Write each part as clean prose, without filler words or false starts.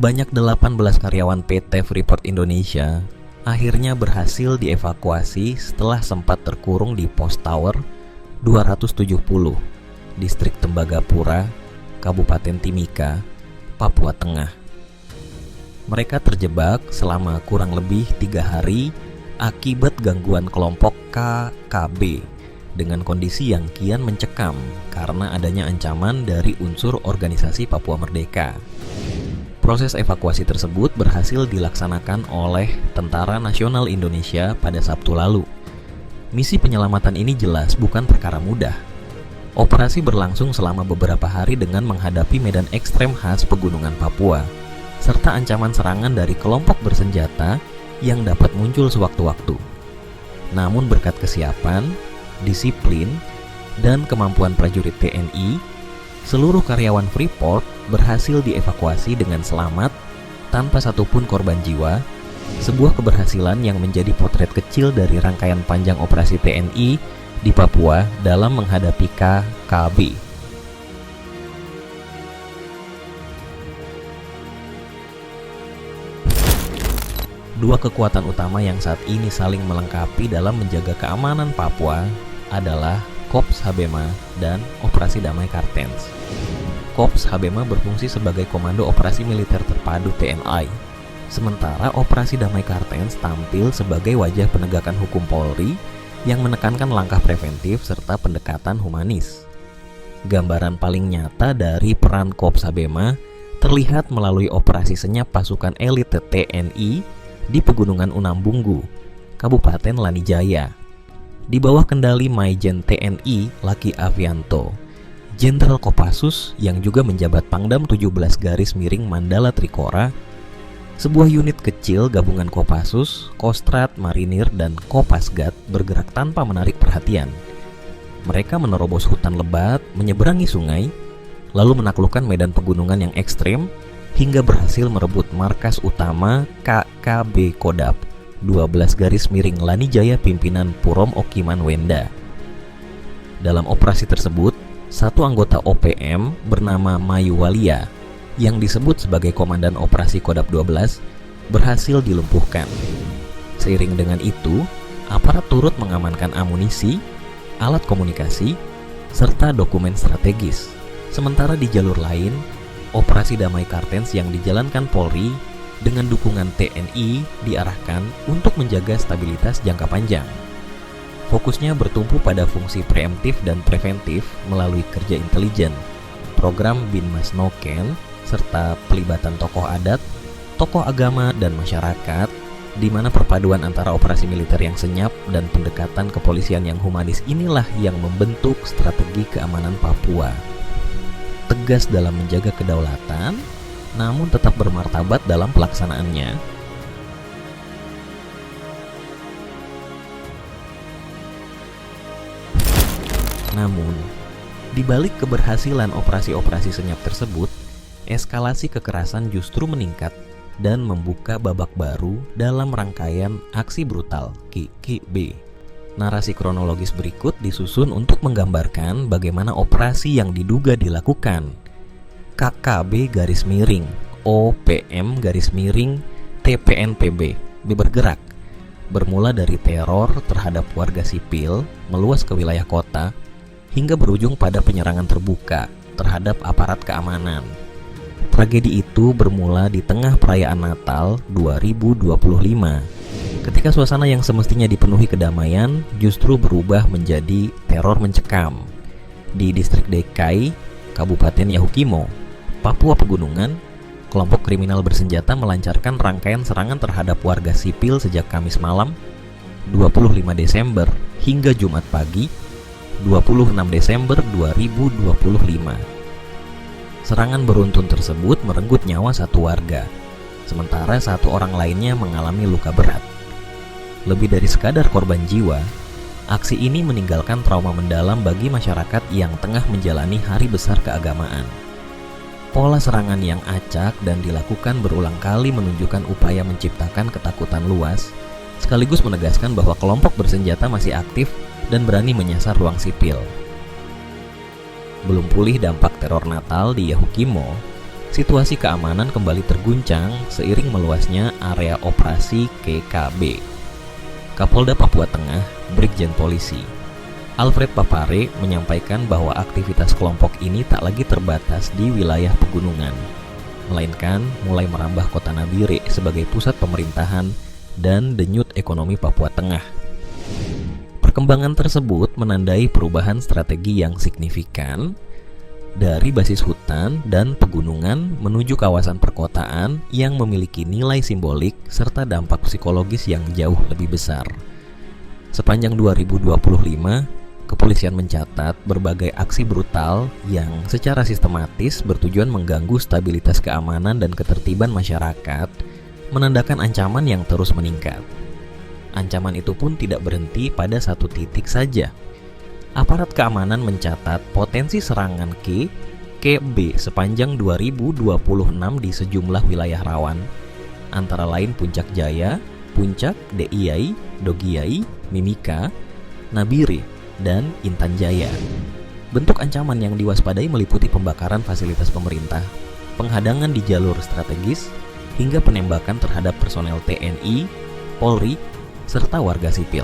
Sebanyak 18 karyawan PT Freeport Indonesia akhirnya berhasil dievakuasi setelah sempat terkurung di Pos Tower 270, Distrik Tembagapura, Kabupaten Timika, Papua Tengah. Mereka terjebak selama kurang lebih 3 hari akibat gangguan kelompok KKB dengan kondisi yang kian mencekam karena adanya ancaman dari unsur organisasi Papua Merdeka. Proses evakuasi tersebut berhasil dilaksanakan oleh Tentara Nasional Indonesia pada Sabtu lalu. Misi penyelamatan ini jelas bukan perkara mudah. Operasi berlangsung selama beberapa hari dengan menghadapi medan ekstrem khas pegunungan Papua, serta ancaman serangan dari kelompok bersenjata yang dapat muncul sewaktu-waktu. Namun berkat kesiapan, disiplin, dan kemampuan prajurit TNI, seluruh karyawan Freeport berhasil dievakuasi dengan selamat tanpa satupun korban jiwa, sebuah keberhasilan yang menjadi potret kecil dari rangkaian panjang operasi TNI di Papua dalam menghadapi KKB. Dua kekuatan utama yang saat ini saling melengkapi dalam menjaga keamanan Papua adalah Korps Habema dan Operasi Damai Kartens. Korps Habema berfungsi sebagai Komando Operasi Militer Terpadu TNI, sementara Operasi Damai Kartens tampil sebagai wajah penegakan hukum Polri yang menekankan langkah preventif serta pendekatan humanis. Gambaran paling nyata dari peran Korps Habema terlihat melalui operasi senyap pasukan elit TNI di Pegunungan Unambunggu, Kabupaten Lanijaya, di bawah kendali Maijen TNI Laki Avianto, Jenderal Kopassus yang juga menjabat Pangdam 17 Garis Miring Mandala Trikora, sebuah unit kecil gabungan Kopassus, Kostrat, Marinir, dan Kopasgat bergerak tanpa menarik perhatian. Mereka menerobos hutan lebat, menyeberangi sungai, lalu menaklukkan medan pegunungan yang ekstrim, hingga berhasil merebut markas utama KKB Kodap 12 Garis Miring Lanijaya pimpinan Purom Okiman Wenda. Dalam operasi tersebut, satu anggota OPM bernama Mayu Walia yang disebut sebagai Komandan Operasi Kodap 12 berhasil dilumpuhkan. Seiring dengan itu, aparat turut mengamankan amunisi, alat komunikasi, serta dokumen strategis. Sementara di jalur lain, Operasi Damai Kartens yang dijalankan Polri dengan dukungan TNI diarahkan untuk menjaga stabilitas jangka panjang. Fokusnya bertumpu pada fungsi preemptif dan preventif melalui kerja intelijen, program Binmas Noken, serta pelibatan tokoh adat, tokoh agama, dan masyarakat, di mana perpaduan antara operasi militer yang senyap dan pendekatan kepolisian yang humanis inilah yang membentuk strategi keamanan Papua. Tegas dalam menjaga kedaulatan, namun tetap bermartabat dalam pelaksanaannya. Namun, di balik keberhasilan operasi-operasi senyap tersebut, eskalasi kekerasan justru meningkat dan membuka babak baru dalam rangkaian aksi brutal KKB. Narasi kronologis berikut disusun untuk menggambarkan bagaimana operasi yang diduga dilakukan KKB garis miring OPM garis miring TPNPB bergerak, bermula dari teror terhadap warga sipil meluas ke wilayah kota, hingga berujung pada penyerangan terbuka terhadap aparat keamanan. Tragedi itu bermula di tengah perayaan Natal 2025, ketika suasana yang semestinya dipenuhi kedamaian justru berubah menjadi teror mencekam. Di Distrik Dekai, Kabupaten Yahukimo, Papua Pegunungan, kelompok kriminal bersenjata melancarkan rangkaian serangan terhadap warga sipil sejak Kamis malam 25 Desember hingga Jumat pagi 26 Desember 2025. Serangan beruntun tersebut merenggut nyawa satu warga, sementara satu orang lainnya mengalami luka berat. Lebih dari sekadar korban jiwa, aksi ini meninggalkan trauma mendalam bagi masyarakat yang tengah menjalani hari besar keagamaan. Pola serangan yang acak dan dilakukan berulang kali menunjukkan upaya menciptakan ketakutan luas, sekaligus menegaskan bahwa kelompok bersenjata masih aktif dan berani menyasar ruang sipil. Belum pulih dampak teror Natal di Yahukimo, Situasi keamanan kembali terguncang seiring meluasnya area operasi KKB. Kapolda Papua Tengah, Brigjen Polisi Alfred Papare menyampaikan bahwa aktivitas kelompok ini tak lagi terbatas di wilayah pegunungan, melainkan mulai merambah kota Nabire sebagai pusat pemerintahan dan denyut ekonomi Papua Tengah. Perkembangan tersebut menandai perubahan strategi yang signifikan dari basis hutan dan pegunungan menuju kawasan perkotaan yang memiliki nilai simbolik serta dampak psikologis yang jauh lebih besar. Sepanjang 2025, kepolisian mencatat berbagai aksi brutal yang secara sistematis bertujuan mengganggu stabilitas keamanan dan ketertiban masyarakat, menandakan ancaman yang terus meningkat. Ancaman itu pun tidak berhenti pada satu titik saja. Aparat keamanan mencatat potensi serangan KB sepanjang 2026 di sejumlah wilayah rawan, antara lain Puncak Jaya, Puncak, Deiyai, Dogiai, Mimika, Nabire, dan Intan Jaya. Bentuk ancaman yang diwaspadai meliputi pembakaran fasilitas pemerintah, penghadangan di jalur strategis, hingga penembakan terhadap personel TNI, Polri, serta warga sipil.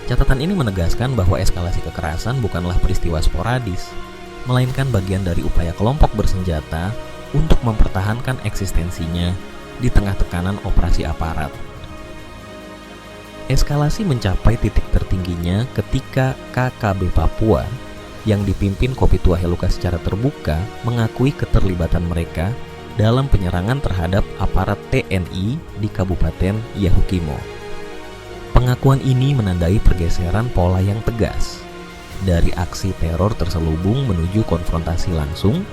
Catatan ini menegaskan bahwa eskalasi kekerasan bukanlah peristiwa sporadis, melainkan bagian dari upaya kelompok bersenjata untuk mempertahankan eksistensinya di tengah tekanan operasi aparat. Eskalasi mencapai titik tertingginya ketika KKB Papua yang dipimpin Kopituah Heluka secara terbuka mengakui keterlibatan mereka dalam penyerangan terhadap aparat TNI di Kabupaten Yahukimo. Pengakuan ini menandai pergeseran pola yang tegas dari aksi teror terselubung menuju konfrontasi langsung,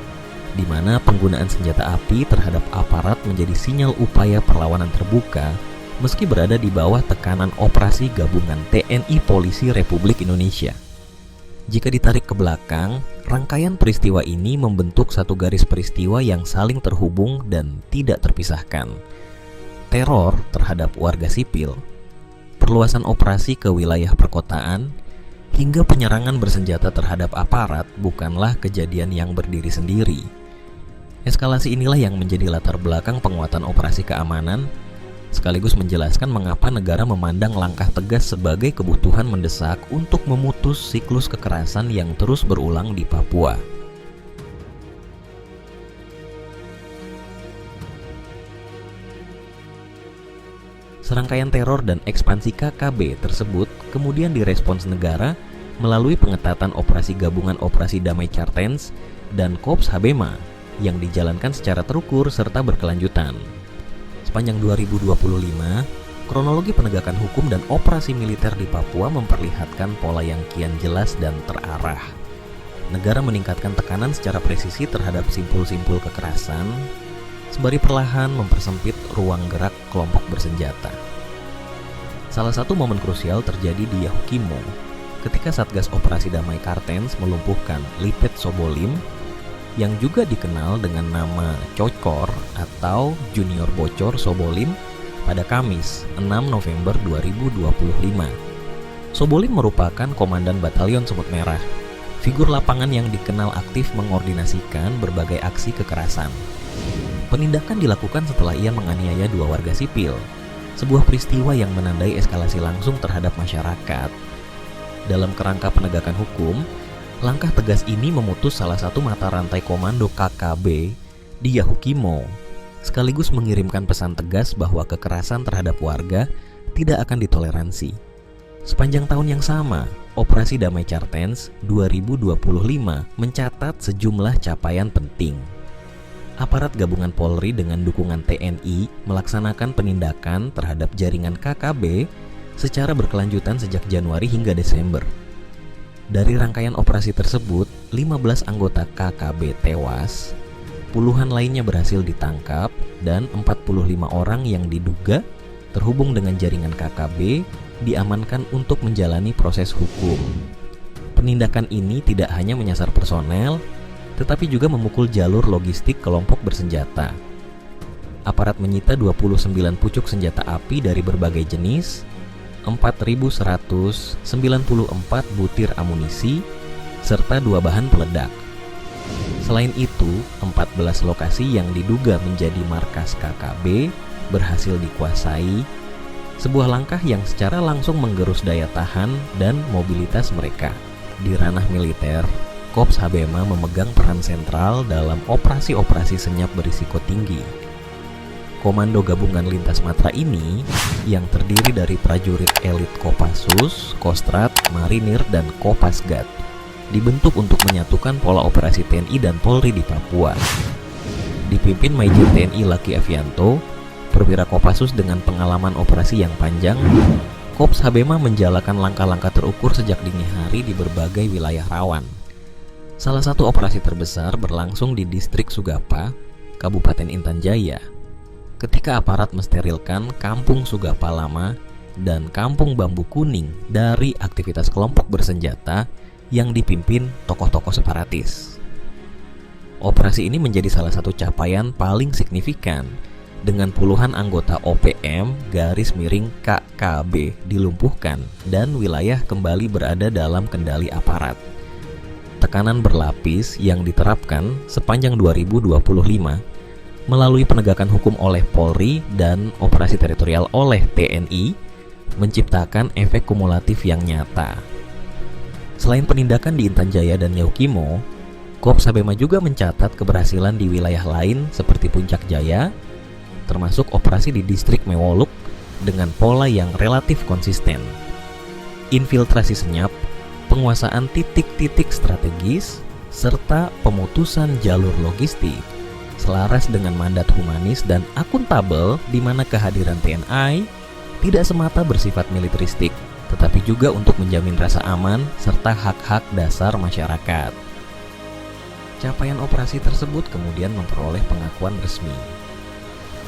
di mana penggunaan senjata api terhadap aparat menjadi sinyal upaya perlawanan terbuka meski berada di bawah tekanan operasi gabungan TNI Polisi Republik Indonesia. Jika ditarik ke belakang, rangkaian peristiwa ini membentuk satu garis peristiwa yang saling terhubung dan tidak terpisahkan. Teror terhadap warga sipil, perluasan operasi ke wilayah perkotaan, hingga penyerangan bersenjata terhadap aparat bukanlah kejadian yang berdiri sendiri. Eskalasi inilah yang menjadi latar belakang penguatan operasi keamanan, sekaligus menjelaskan mengapa negara memandang langkah tegas sebagai kebutuhan mendesak untuk memutus siklus kekerasan yang terus berulang di Papua. Serangkaian teror dan ekspansi KKB tersebut kemudian direspons negara melalui pengetatan operasi gabungan Operasi Damai Kartens dan Kops Habema yang dijalankan secara terukur serta berkelanjutan. Sepanjang 2025, kronologi penegakan hukum dan operasi militer di Papua memperlihatkan pola yang kian jelas dan terarah. Negara meningkatkan tekanan secara presisi terhadap simpul-simpul kekerasan, sembari perlahan mempersempit ruang gerak kelompok bersenjata. Salah satu momen krusial terjadi di Yahukimo ketika Satgas Operasi Damai Kartens melumpuhkan Lipet Sobolim yang juga dikenal dengan nama Cokor atau Junior Bocor Sobolim pada Kamis 6 November 2025. Sobolim merupakan komandan Batalion Semut Merah, figur lapangan yang dikenal aktif mengordinasikan berbagai aksi kekerasan. Penindakan dilakukan setelah ia menganiaya dua warga sipil, sebuah peristiwa yang menandai eskalasi langsung terhadap masyarakat. Dalam kerangka penegakan hukum, langkah tegas ini memutus salah satu mata rantai komando KKB di Yahukimo, sekaligus mengirimkan pesan tegas bahwa kekerasan terhadap warga tidak akan ditoleransi. Sepanjang tahun yang sama, Operasi Damai Kartens 2025 mencatat sejumlah capaian penting. Aparat gabungan Polri dengan dukungan TNI melaksanakan penindakan terhadap jaringan KKB secara berkelanjutan sejak Januari hingga Desember. Dari rangkaian operasi tersebut, 15 anggota KKB tewas, puluhan lainnya berhasil ditangkap, dan 45 orang yang diduga terhubung dengan jaringan KKB diamankan untuk menjalani proses hukum. Penindakan ini tidak hanya menyasar personel, tetapi juga memukul jalur logistik kelompok bersenjata. Aparat menyita 29 pucuk senjata api dari berbagai jenis, 4.194 butir amunisi, serta 2 bahan peledak. Selain itu, 14 lokasi yang diduga menjadi markas KKB berhasil dikuasai, sebuah langkah yang secara langsung menggerus daya tahan dan mobilitas mereka. Di ranah militer, Kops Habema memegang peran sentral dalam operasi-operasi senyap berisiko tinggi. Komando Gabungan Lintas Matra ini, yang terdiri dari prajurit elit Kopassus, Kostrad, Marinir, dan Kopasgat, dibentuk untuk menyatukan pola operasi TNI dan Polri di Papua. Dipimpin Majen TNI Laki Avianto, perwira Kopassus dengan pengalaman operasi yang panjang, Kops Habema menjalankan langkah-langkah terukur sejak dini hari di berbagai wilayah rawan. Salah satu operasi terbesar berlangsung di distrik Sugapa, Kabupaten Intan Jaya, ketika aparat mensterilkan Kampung Sugapa Lama dan Kampung Bambu Kuning dari aktivitas kelompok bersenjata yang dipimpin tokoh-tokoh separatis. Operasi ini menjadi salah satu capaian paling signifikan, dengan puluhan anggota OPM garis miring KKB dilumpuhkan dan wilayah kembali berada dalam kendali aparat. Tekanan berlapis yang diterapkan sepanjang 2025 melalui penegakan hukum oleh Polri dan operasi teritorial oleh TNI menciptakan efek kumulatif yang nyata. Selain penindakan di Intan Jaya dan Yaukimo, Kops Habema juga mencatat keberhasilan di wilayah lain seperti Puncak Jaya, termasuk operasi di distrik Mewoluk dengan pola yang relatif konsisten. Infiltrasi senyap, penguasaan titik-titik strategis, serta pemutusan jalur logistik selaras dengan mandat humanis dan akuntabel di mana kehadiran TNI tidak semata bersifat militeristik, tetapi juga untuk menjamin rasa aman serta hak-hak dasar masyarakat. Capaian operasi tersebut kemudian memperoleh pengakuan resmi.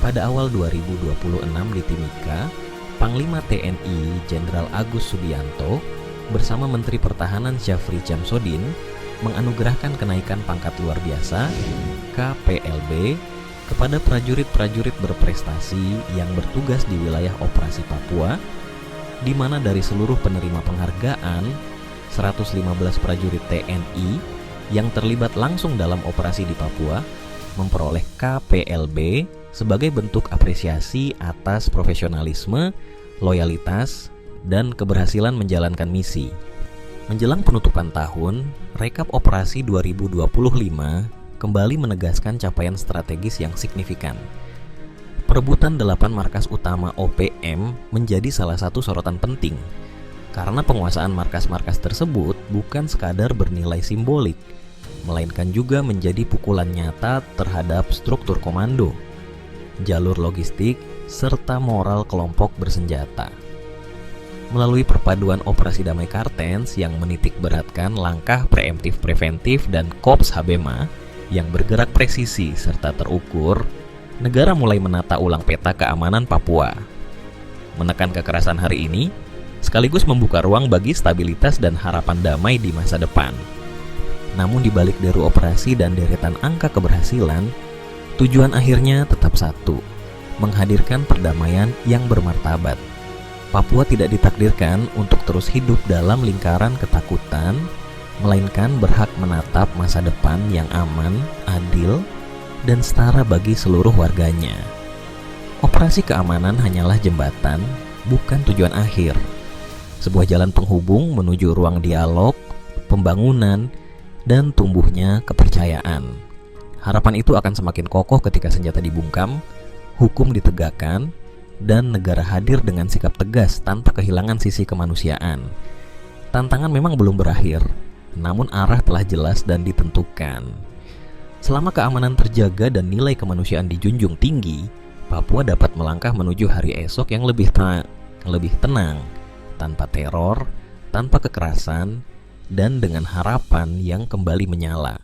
Pada awal 2026 di Timika, Panglima TNI Jenderal Agus Subianto bersama Menteri Pertahanan Syafri Jamsodin menganugerahkan kenaikan pangkat luar biasa KPLB kepada prajurit-prajurit berprestasi yang bertugas di wilayah operasi Papua, di mana dari seluruh penerima penghargaan, 115 prajurit TNI yang terlibat langsung dalam operasi di Papua memperoleh KPLB sebagai bentuk apresiasi atas profesionalisme, loyalitas, dan keberhasilan menjalankan misi. Menjelang penutupan tahun, rekap operasi 2025 kembali menegaskan capaian strategis yang signifikan. Perebutan 8 markas utama OPM menjadi salah satu sorotan penting, karena penguasaan markas-markas tersebut bukan sekadar bernilai simbolik, melainkan juga menjadi pukulan nyata terhadap struktur komando, jalur logistik, serta moral kelompok bersenjata. Melalui perpaduan operasi damai Kartens yang menitik beratkan langkah preemptif preventif dan Kops Habema yang bergerak presisi serta terukur, negara mulai menata ulang peta keamanan Papua. Menekan kekerasan hari ini, sekaligus membuka ruang bagi stabilitas dan harapan damai di masa depan. Namun di balik deru operasi dan deretan angka keberhasilan, tujuan akhirnya tetap satu, menghadirkan perdamaian yang bermartabat. Papua tidak ditakdirkan untuk terus hidup dalam lingkaran ketakutan, melainkan berhak menatap masa depan yang aman, adil, dan setara bagi seluruh warganya. Operasi keamanan hanyalah jembatan, bukan tujuan akhir. Sebuah jalan penghubung menuju ruang dialog, pembangunan, dan tumbuhnya kepercayaan. Harapan itu akan semakin kokoh ketika senjata dibungkam, hukum ditegakkan, dan negara hadir dengan sikap tegas tanpa kehilangan sisi kemanusiaan. Tantangan memang belum berakhir, namun arah telah jelas dan ditentukan. Selama keamanan terjaga dan nilai kemanusiaan dijunjung tinggi, Papua dapat melangkah menuju hari esok yang lebih tenang, tanpa teror, tanpa kekerasan, dan dengan harapan yang kembali menyala.